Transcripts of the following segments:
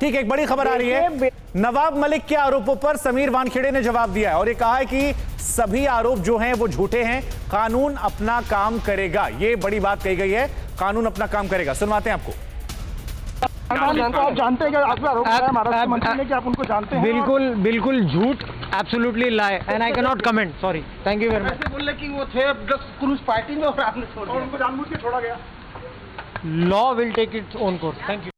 ठीक है, एक बड़ी खबर आ रही है। नवाब मलिक के आरोपों पर समीर वानखेड़े ने जवाब दिया है और ये कहा है कि सभी आरोप जो हैं वो झूठे हैं, कानून अपना काम करेगा। ये बड़ी बात कही गई है, कानून अपना काम करेगा। सुनवाते हैं आपको। आप जानते हैं कि आप आरोप लगाया महाराष्ट्र मंत्री ने कि आप उनको जानते हैं? बिल्कुल बिल्कुल झूठ, absolutely lie, and I can not comment, sorry, thank you very much. ऐसे बोल रहे कि वो थे क्रूज पार्टी में और आपने छोड़ दिया, उनको जानबूझ के छोड़ा गया। Law will take its own course, thank you.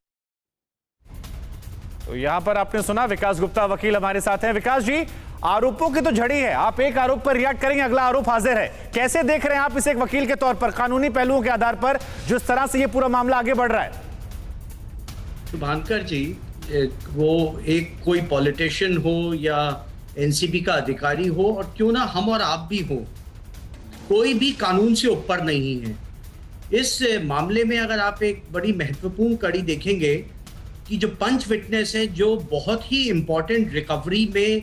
तो यहां पर आपने सुना, विकास गुप्ता वकील हमारे साथ हैं। विकास जी, आरोपों की तो झड़ी है, आप एक आरोप पर रिएक्ट करेंगे, अगला आरोप हाजिर है। कैसे देख रहे हैं आप इसे एक वकील के तौर पर, कानूनी पहलुओं के आधार पर जिस तरह से ये पूरा मामला आगे बढ़ रहा है? शुभांकर जी, वो एक कोई पॉलिटिशियन हो या एनसीबी का अधिकारी हो, और क्यों ना हम और आप भी हो, कोई भी कानून से ऊपर नहीं है। इस मामले में अगर आप एक बड़ी महत्वपूर्ण कड़ी देखेंगे कि जो पंच विटनेस है, जो बहुत ही इंपॉर्टेंट रिकवरी में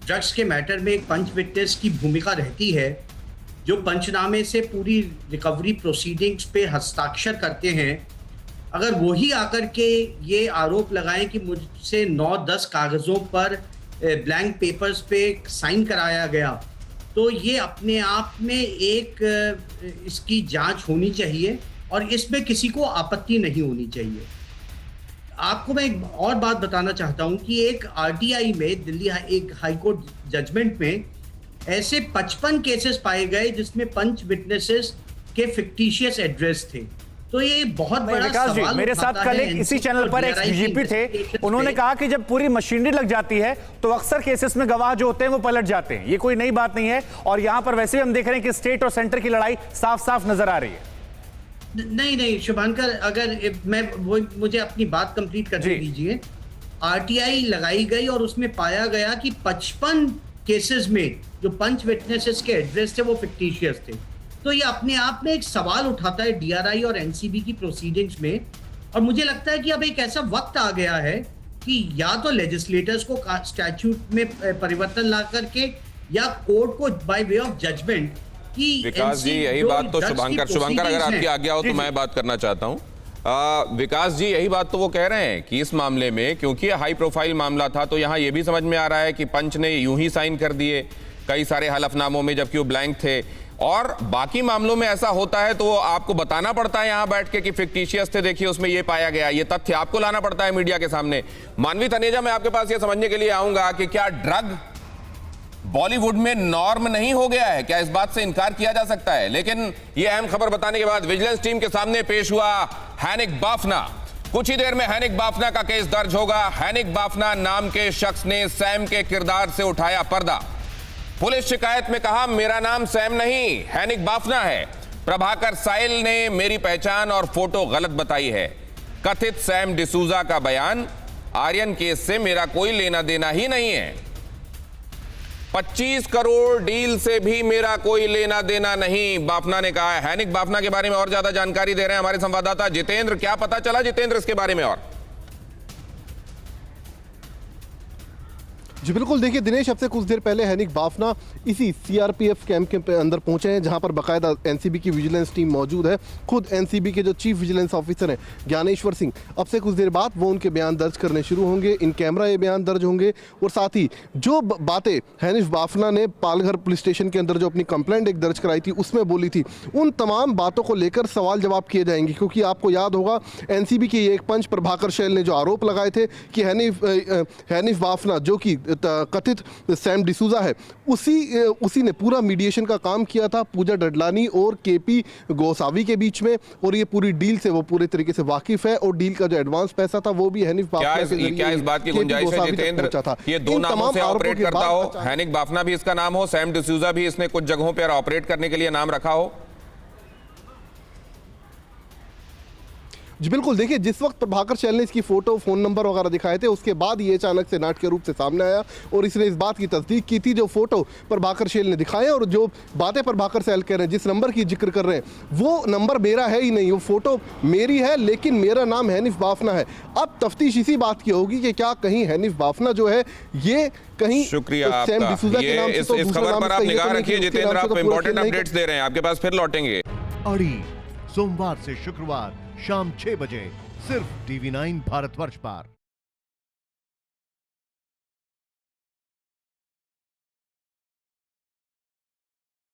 ड्रग्स के मैटर में एक पंच विटनेस की भूमिका रहती है, जो पंचनामे से पूरी रिकवरी प्रोसीडिंग्स पे हस्ताक्षर करते हैं, अगर वही आकर के ये आरोप लगाएं कि मुझसे 9-10 कागज़ों पर ब्लैंक पेपर्स पे साइन कराया गया, तो ये अपने आप में एक इसकी जांच होनी चाहिए और इसमें किसी को आपत्ति नहीं होनी चाहिए। आपको मैं एक और बात बताना चाहता हूं कि एक आरटीआई में, दिल्ली एक हाईकोर्ट जजमेंट में ऐसे 55 केसेस पाए गए जिसमें पंच विटनेसेस के फिक्टिशियस एड्रेस थे। तो ये बहुत बड़ा सवाल मेरे साथ कल एक इसी चैनल पर एक डीजीपी थे, उन्होंने कहा कि जब पूरी मशीनरी लग जाती है तो अक्सर केसेस में गवाह जो होते हैं वो पलट जाते हैं। ये कोई नई बात नहीं है, और यहां पर वैसे भी हम देख रहे हैं कि स्टेट और सेंटर की लड़ाई साफ साफ नजर आ रही है। नहीं शुभांकर, अगर मुझे अपनी बात कंप्लीट करने दीजिए। आरटीआई लगाई गई और उसमें पाया गया कि 55 केसेस में जो पंच विटनेसेस के एड्रेस थे वो फिक्टिशियस थे। तो ये अपने आप में एक सवाल उठाता है डीआरआई और एनसीबी की प्रोसीडिंग्स में, और मुझे लगता है कि अब एक ऐसा वक्त आ गया है कि या तो लेजिस्लेटर्स को स्टैट्यूट में परिवर्तन ला करके या कोर्ट को बाय वे ऑफ जजमेंट कि विकास जी यही बात तो शुभांकर अगर आपकी आज्ञा हो तो मैं बात करना चाहता हूं। विकास जी यही बात तो वो कह रहे हैं कि इस मामले में, क्योंकि हाई प्रोफाइल मामला था, तो यहां ये भी समझ में आ रहा है कि पंच ने यूं ही साइन कर दिए कई सारे हलफनामों में, जबकि वो ब्लैंक थे। और बाकी मामलों में ऐसा होता है तो वो आपको बताना पड़ता है यहां बैठ के कि फिक्टिशियस थे, देखिए उसमें ये पाया गया, ये तथ्य आपको लाना पड़ता है मीडिया के सामने। मानवी तनेजा, मैं आपके पास ये समझने के लिए आऊंगा कि क्या ड्रग बॉलीवुड में नॉर्म नहीं हो गया है? क्या इस बात से इनकार किया जा सकता है? लेकिन यह अहम खबर बताने के बाद विजिलेंस टीम के सामने पेश हुआ हैनिक बाफना। कुछ ही देर में हैनिक बाफना का केस दर्ज होगा। हैनिक बाफना नाम के शख्स ने सैम के किरदार से उठाया पर्दा। पुलिस शिकायत में कहा, मेरा नाम सैम नहीं, हैनिक बाफना है। प्रभाकर साइल ने मेरी पहचान और फोटो गलत बताई है। कथित सैम डिसूजा का बयान, आर्यन केस से मेरा कोई लेना देना ही नहीं है। 25 करोड़ डील से भी मेरा कोई लेना देना नहीं, बाफना ने कहा है। हैनिक बाफना के बारे में और ज्यादा जानकारी दे रहे हैं हमारे संवाददाता जितेंद्र। क्या पता चला जितेंद्र इसके बारे में? और जी बिल्कुल, देखिए दिनेश, अब से कुछ देर पहले हैनिक बाफना इसी सीआरपीएफ कैंप के अंदर पहुंचे हैं, जहां पर बाकायदा एनसीबी की विजिलेंस टीम मौजूद है। खुद एनसीबी के जो चीफ विजिलेंस ऑफिसर हैं ज्ञानेश्वर सिंह, अब से कुछ देर बाद वो उनके बयान दर्ज करने शुरू होंगे। इन कैमरा ये बयान दर्ज होंगे, और साथ ही जो बातें हैनिक बाफना ने पालघर पुलिस स्टेशन के अंदर जो अपनी कंप्लेंट एक दर्ज कराई थी उसमें बोली थी, उन तमाम बातों को लेकर सवाल जवाब किए जाएंगे। क्योंकि आपको याद होगा एनसीबी के एक पंच प्रभाकर शैल ने जो आरोप लगाए थे कि हैनिक बाफना जो कि कथित सैम डिसूजा है, उसी ने पूरा मीडिएशन का काम किया था पूजा डडलानी और केपी गोसावी के बीच में, और ये पूरी डील से वो पूरे तरीके से वाकिफ है। और डील का जो एडवांस पैसा था वो भी हैनिक बाफना के जरिए, क्या इस बात की गुंजाइश है जितेंद्र, ये दो नामों से ऑपरेट करता हो? हैनिक बाफना भी इसका नाम हो, सैम डिसूजा भी इसने कुछ जगहों पर ऑपरेट करने के लिए नाम रखा हो? जी बिल्कुल, देखिए जिस वक्त प्रभाकर शैल ने इसकी फोटो, फोन नंबर वगैरह दिखाए थे, उसके बाद ये अचानक से नाटकीय रूप से सामने आया और इसने इस बात की तस्दीक की थी। जो फोटो प्रभाकर शैल ने दिखाए और जो बातें प्रभाकर शैल कह रहे हैं, जिस नंबर की जिक्र कर रहे हैं, वो नंबर मेरा है ही नहीं, वो फोटो मेरी है, लेकिन मेरा नाम हैनिक बाफना है। अब तफ्तीश इसी बात की होगी कि क्या कहीं हैनिक बाफना जो है ये कहीं शुक्रिया सैम डिसूजा के नाम से, तो इस खबर पर आप निगाह रखिए जितेंद्र, आप इंपॉर्टेंट अपडेट्स दे रहे हैं, आपके पास फिर लौटेंगे। अड़ी सोमवार से शुक्रवार शाम 6 बजे सिर्फ TV9 भारतवर्ष पर।